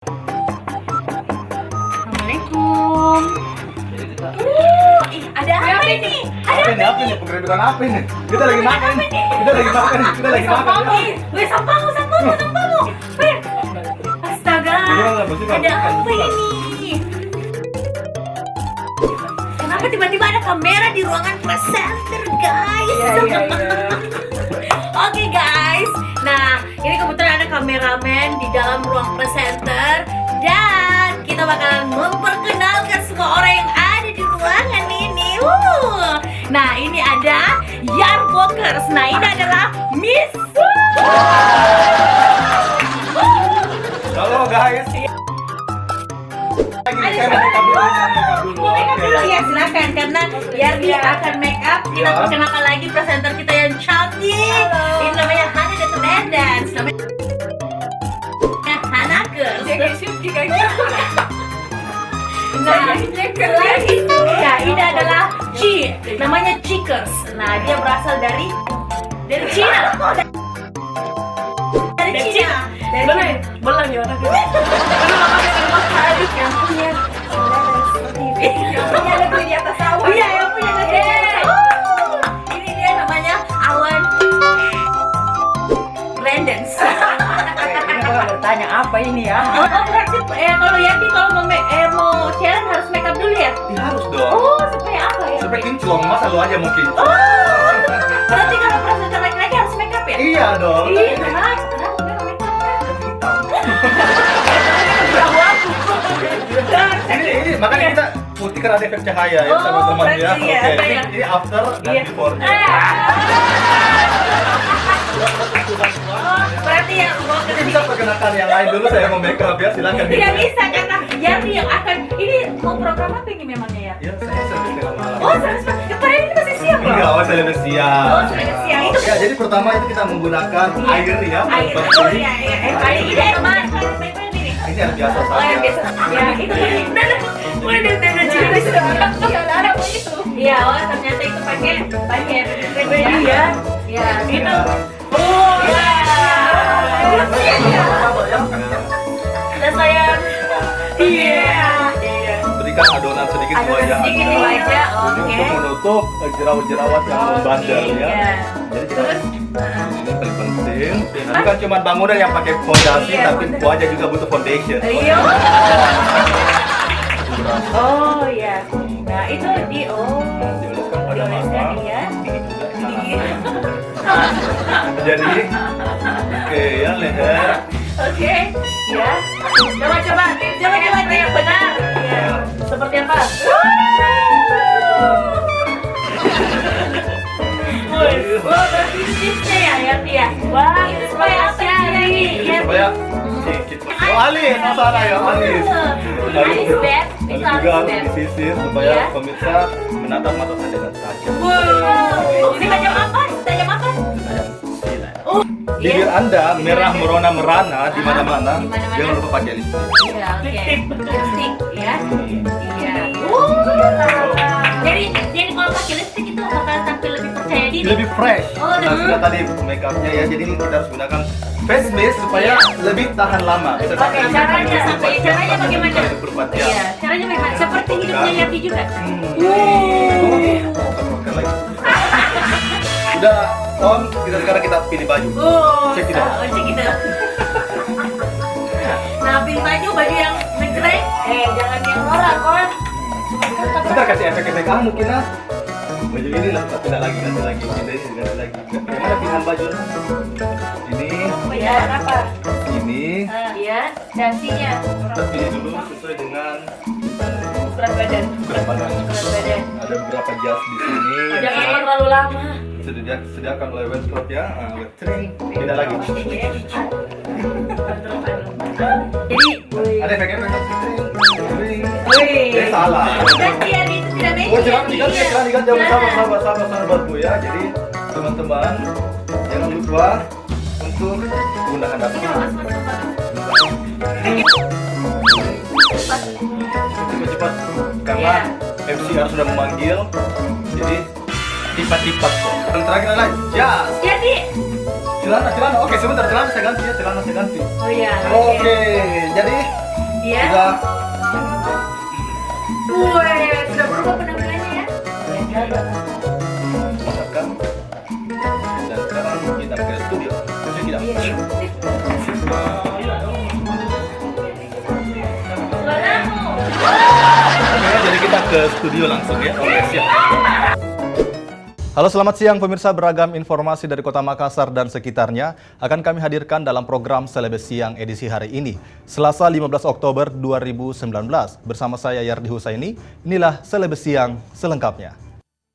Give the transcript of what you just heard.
Assalamualaikum. Ada apa ini? Apa ini? Penggerbekan apa ini? Kita lagi makan. Kita lagi makan. Weh, sampahmu. Weh. Astaga. Ada apa ini? Kenapa tiba-tiba ada kamera di ruangan presenter, guys? Oke, guys. Nah, ini kebetulan ada kameramen di dalam ruang presenter dan kita bakalan memperkenalkan semua orang yang ada di ruangan ini. Nah, ini ada Yarbokers. Nah, ini adalah Miss. Halo guys. Saya mau make up dulu. Mau make up dulu ya, silakan karena Yardi akan make up. Kita perkenalkan lagi presenter kita yang cantik. Ini namanya Hana Dance. Namanya Hanakers. Nah, selain itu ya ini adalah Ci, namanya Cikers. Nah, dia berasal dari Cina. Dari Cina. Belang ya orang itu. Yang punya TV. Yang punya negeri di atas sawah. Iya, yang punya negeri. Ini dia namanya Awan Brandens. Ini kalau bertanya apa ini ya? Oh, berarti kalau Yati kalau mau challenge harus make up dulu ya? Ya, harus dong. Oh, supaya apa ya? Supaya kinclong, masa lu aja mau kinclong? Oh, berarti kalau presenter laki-laki harus make up ya? Iya dong. Iya, kenapa nggak make up? Ini makanya kita putih karena ada efek cahaya ya teman-teman ya. berarti ya, Oke, ya. ini after dan Iya. before-nya. Berarti ya, Mungkin bisa perkenalkan yang lain dulu, saya mau make up ya, silakan. tidak bisa karena Yati yang akan ini mau program apa ini memangnya ya? Ya, saya service tengah malam. Oh, serius Pak? Kemarin ini masih siap loh. Enggak, saya udah siap. Oh, sudah siap. Itu Ya, jadi pertama itu kita menggunakan air ya. air. untuk Oh ini. iya. Air ini air mana? Ini. Ini air biasa Oh, saja. yang biasa. Ya, itu tadi. Udah cerita. Ya larang itu. Iya, oh ternyata itu pakai Iya. Ya, gitu. Oh, ya. Udah sayang. Iya. Berikan adonan sedikit di wajah Sedikit di Anda. wajah, oke. Untuk menutup jerawat-jerawat yang membandel ya. Iya. Jadi kita ini paling penting. Bukan cuma bangunan yang pakai fondasi, Iya, tapi wajah juga butuh foundation. Iya. Oh, ya. Nah, itu Dioleskan pada dioleskan mata. ya. Jadi, oke ya leher. Oke, ya. Coba yang benar. Ya. Seperti apa? Wah, berarti tipsnya ya, ya. Wah, itu supaya apa ini? Ya, Supaya sedikit. Oh, alis, masalah ya alis. Alis bed, Lalu itu juga harus alis bed. disisir supaya Iya. pemirsa menatap mata saya dengan tajam. Wow, ini tajam apa? Tajam apa? Tajam silat. Oh, Bibir iya. Anda merah merona merana di mana-mana. Di mana-mana. Jangan lupa pakai lipstick. Iya, oke. Lipstick, ya. Iya. Jadi kalau pakai lipstick itu bakal tampil lebih percaya diri. Lebih fresh. Oh, Nah, lebih- sudah tadi make upnya ya. Jadi ini kita harus gunakan face mist supaya lebih tahan lama. Bisa Oke, tahan caranya 24 sampai jam, caranya bagaimana? 24 jam. Iya, caranya bagaimana? Seperti hidupnya Yati juga. Bukan lagi. Udah on, sekarang kita pilih baju. Cek tidak. Cek gitu. Nah, pilih baju yang ngejreng. Jangan yang norak, kon. Bentar kasih efek-efek anu Kina. Baju ini lah, tidak lagi, ganti lagi. Ganti lagi. Gimana pilihan baju? Ini, Ya, apa? ini. Iya, dasinya. Kita pilih dulu sesuai dengan Berat badan. ukuran badan. Berat badan. Ada beberapa jas di sini. yang Jangan sudah terlalu lama. sediakan oleh wardrobe ya. Webstring. Tidak lagi. Jadi, Ada efek-efek. Wih. wih. Salah. Gantian itu tidak matching. Oh, jangan diganti, Iya. jangan diganti. Sahabat-sahabatku ya. Jadi teman-teman jangan lupa untuk gunakan Ini dapur. mas, Cepat-cepat karena MC harus sudah memanggil. Jadi tipat-tipat kok. Yang terakhir adalah jas. Jadi, Celana. Oke, sebentar celana saya ganti ya. Celana saya ganti. oh iya. Oke, jadi Iya. Sudah. Wih, sudah berubah penampilannya ya. Masakan. Dan sekarang kita ke studio. Masuk kita. Oke, jadi kita ke studio langsung ya. Oke, siap. Halo, selamat siang pemirsa. Beragam informasi dari Kota Makassar dan sekitarnya akan kami hadirkan dalam program Selebes Siang edisi hari ini, Selasa 15 Oktober 2019. Bersama saya Yardi Husaini, inilah Selebes Siang selengkapnya.